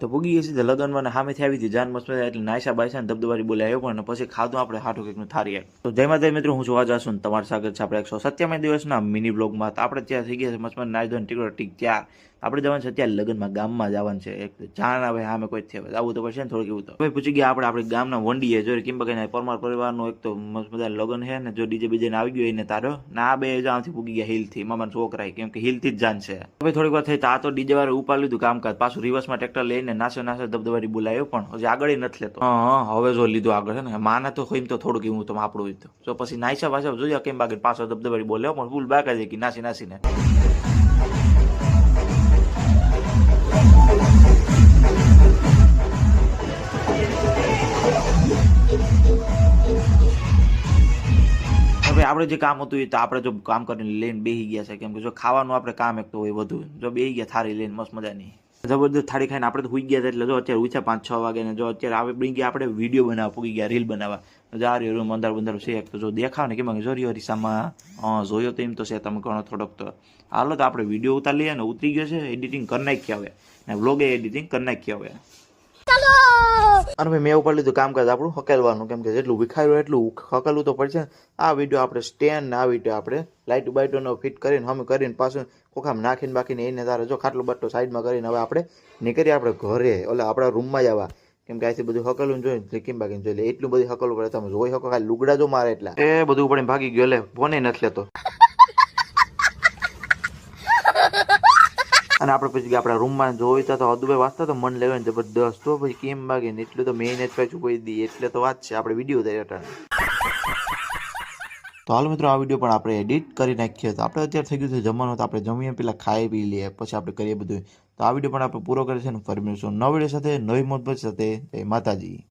તો પૂગી ગઈ સીધા લગ્નમાં ને સામેથી આવી હતી જાન મસ્ત એટલે નાયસા બાયસા ને દબદબારી બોલાયો પણ પછી ખાધું આપણે હાટું કંઈકનું થારી. તો જય માતા મિત્રો, હું છું આજાસુન, તમારું સ્વાગત છે આપણે 197 દિવસના મિની બ્લોગમાં. તો આપણે ત્યાં થઈ ગયા છે મસ્ત નાઈ ધોઈને ટીકડો ટીક ત્યાં આપણે જવાનું છે ત્યાં લગ્નમાં, ગામમાં જવાનું છે. એક જાણ આવે સામે કોઈ થયા આવું તો પડશે ને થોડુંક એવું. તો હવે પૂછી ગયા આપણે ગામના વંડીએ જોઈ કેમ બગાને પરમાર પરિવારનો એક તો મસ્ત બધા લગ્ન છે ને, જો ડીજે બીજે આવી ગયો એને તારો ના બે જાણથી પૂગી ગયા હિલથી મામાના છોકરા, કેમ કે હિલથી જ જાન છે. હવે થોડીક વાર થઈ તો આ તો ડીજે વાળે ઉપાડ લીધું કામકાજ, પાછું રિવર્સમાં ટ્રેક્ટર લઈને નાસો દબદબારી બોલાયો પણ હજી આગળ નથી લેતો. હા હવે જો લીધું આગળ છે ને માને તો હોય તો થોડુંક એવું તો આપણું તો પછી નાયસા પાછા જોયા કેમ બાકી પાછો દબદબારી બોલ્યો પણ ફૂલ બાકા છે કે નાસીને. હવે આપણે જે કામ હતું એ તો આપણે જો કામ કરીને લઈને બેસી ગયા છે, કેમ કે જો ખાવાનું આપણે કામ એક તો હોય વધુ, જો બેસી ગયા થાળી લઈને મસ્ત મજાની જબરદસ્ત થાળી ખાઈને આપણે તો સુઈ ગયા હતા. એટલે જો અત્યારે ઉઠ્યા 5-6 વાગે ને જો અત્યારે આવે બની ગયા આપણે વિડીયો બનાવવા પૂગી ગયા, રીલ બનાવવા. આ રૂમ અંદર છે એક તો જો દેખાવ ને કેમ જો હરીસામાં જોયો તો એમ તો છે તમે ઘણો થોડોક. તો હાલો તો આપણે વિડીયો ઉતાર લઈએ ને ઉતરી ગયો છે, એડિટિંગ કરી નાખ્યા હવે ને વ્લોગે એડિટિંગ કરી નાખ્યા હવે. અને ભાઈ મેં ઉપર લીધું કામકાજ આપણું હકેલવાનું, કેમ કે જેટલું વિખાયું એટલું હકેલવું તો પડશે. આ વિડીયો આપણે સ્ટેન્ડ ને આ વિડીયો આપણે લાઇટ બાઇટોનો ફિટ કરીને હમ કરીને પાછું ખોખામાં નાખીને બાકીને એને તારે જો ખાટલો બાટલો સાઈડમાં કરીને હવે આપણે નીકળીએ આપણે ઘરે ઓલા આપણા રૂમમાં જ આવવા, કેમ કે અહીંથી બધું હકલવું જોઈએ કેમ બાકીને જોઈ લે એટલું બધું હકલવું પડે. તમે જોઈ શકો ખાલી લુગડા જો મારે એટલા એ બધું ઉપડીને ભાગી ગયો, એટલે ફોને નથી લેતો. અને આપણે પછી આપણા રૂમમાં જોઈતા તો અદુભાઈ વાંચતા તો મન લેવાય ને જબરદસ્ત. તો પછી કેમ ભાગે ને એટલું તો મેં જ પાછું કોઈ દી એટલે તો વાત છે આપણે વિડીયો થઈ હતા. તો હાલ મિત્રો આ વિડીયો પણ આપણે એડિટ કરી નાખીએ. તો આપણે અત્યારે થઈ ગયું છે જમવાનું, તો આપણે જમીએ પેલા ખાઈ પી લઈએ પછી આપણે કરીએ બધું. તો આ વિડીયો પણ આપણે પૂરો કરીએ છીએ ને ફરી મળીશું નવા વિડીયો સાથે, નવી મોજ સાથે. જય માતાજી.